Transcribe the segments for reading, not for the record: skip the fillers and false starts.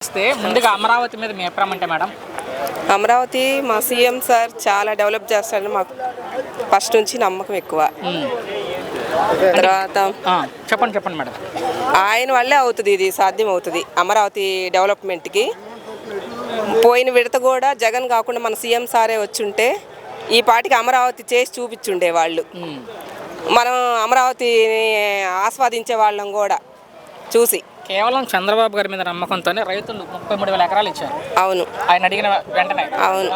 ముందుగా అమరావతి మీద మీ అభిప్రాయం అంటే మేడం? అమరావతి మా సీఎం సార్ చాలా డెవలప్ చేస్తారని మాకు ఫస్ట్ నుంచి నమ్మకం ఎక్కువ. తర్వాత చెప్పండి మేడం. ఆయన వల్లే అవుతుంది, ఇది సాధ్యం అవుతుంది అమరావతి డెవలప్మెంట్కి. పోయిన విడత కూడా జగన్ కాకుండా మన సీఎం సారే వచ్చుంటే ఈ పాటికి అమరావతి చేసి చూపించుండే వాళ్ళు. మనం అమరావతిని ఆస్వాదించే వాళ్ళం కూడా చూసి. కేవలం చంద్రబాబు గారి మీద నమ్మకంతోనే రైతులు 33,000 ఎకరాలు ఇచ్చారు. అవును, ఆయన అడిగిన వెంటనే. అవును.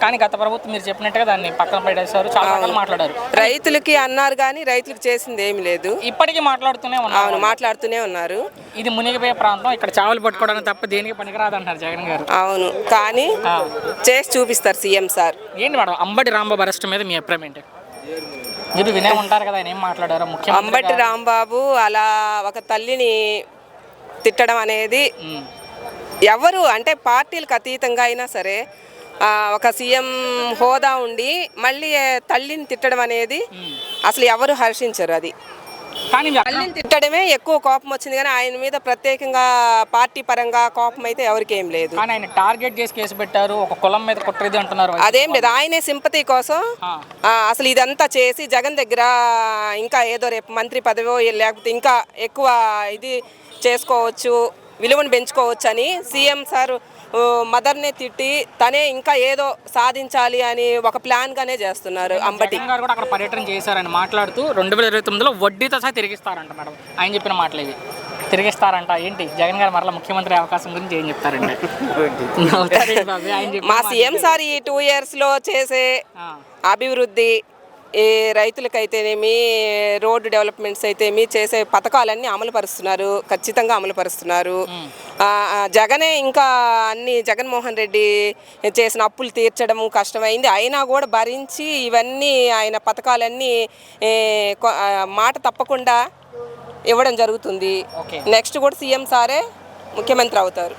కానీ గత ప్రభుత్వం మీరు చెప్పినట్టుగా దాన్ని పక్కన పెట్టేశారు, చాలా రకాలు మాట్లాడారు. రైతులకి అన్నారు కానీ రైతులకు చేసింది ఏమి లేదు. ఇప్పటికీ మాట్లాడుతూనే ఉన్నారు. అవును, మాట్లాడుతూనే ఉన్నారు. ఇది మునిగిపోయే ప్రాంతం, ఇక్కడ చావలు పట్టుకోవడానికి తప్ప దేనికి పనికిరాదు అంటారు జగన్ గారు. అవును, కానీ చేసి చూపిస్తారు సీఎం సార్. ఏంటి మేడం అంబటి రాంబాబు అరెస్ట్ మీద మీ అభిప్రాయం ఏంటి? మీరు వినే ఉంటారు కదా ఆయన ఏం మాట్లాడారో. ముఖ్యంగా అంబటి రాంబాబు అలా ఒక తల్లిని తిట్టడం అనేది ఎవరు అంటే పార్టీలకు అతీతంగా అయినా సరే ఒక సీఎం హోదా ఉండి మళ్ళీ తల్లిని తిట్టడం అనేది అసలు ఎవరు హర్షించరు. అది కానీ తల్లిని తిట్టడమే ఎక్కువ కోపం వచ్చింది, కానీ ఆయన మీద ప్రత్యేకంగా పార్టీ పరంగా కోపం అయితే ఎవరికి ఏం లేదు. కానీ ఆయన టార్గెట్ చేసి కేసు పెట్టారు, ఒక కులం మీద కుట్రేది అంటున్నారు. అదేం లేదు, ఆయనే సింపతి కోసం అసలు ఇదంతా చేసి జగన్ దగ్గర ఇంకా ఏదో రేపు మంత్రి పదవో లేకపోతే ఇంకా ఎక్కువ ఇది చేసుకోవచ్చు, విలువను పెంచుకోవచ్చు అని సీఎం సార్ మదర్నే తిట్టి తనే ఇంకా ఏదో సాధించాలి అని ఒక ప్లాన్గానే చేస్తున్నారు. అంబటి గారు కూడా అక్కడ పర్యటన చేశారని మాట్లాడుతూ 2029లో వడ్డీతో సహా తిరిగిస్తారంట మేడం. ఆయన చెప్పిన మాటలు ఇవి. తిరిగిస్తారంట. ఏంటి జగన్ గారు మరలా ముఖ్యమంత్రి అవకాశం గురించి ఏం చెప్తారండి? మా సీఎం సార్ ఈ 2 yearsలో చేసే అభివృద్ధి, ఈ రైతులకైతేనేమి రోడ్డు డెవలప్మెంట్స్ అయితేమి చేసే పథకాలన్నీ అమలు పరుస్తున్నారు, ఖచ్చితంగా అమలు పరుస్తున్నారు. జగనే ఇంకా అన్ని జగన్మోహన్ రెడ్డి చేసిన అప్పులు తీర్చడం కష్టమైంది, అయినా కూడా భరించి ఇవన్నీ ఆయన పథకాలన్నీ మాట తప్పకుండా ఇవ్వడం జరుగుతుంది. నెక్స్ట్ కూడా సీఎం సారే ముఖ్యమంత్రి అవుతారు.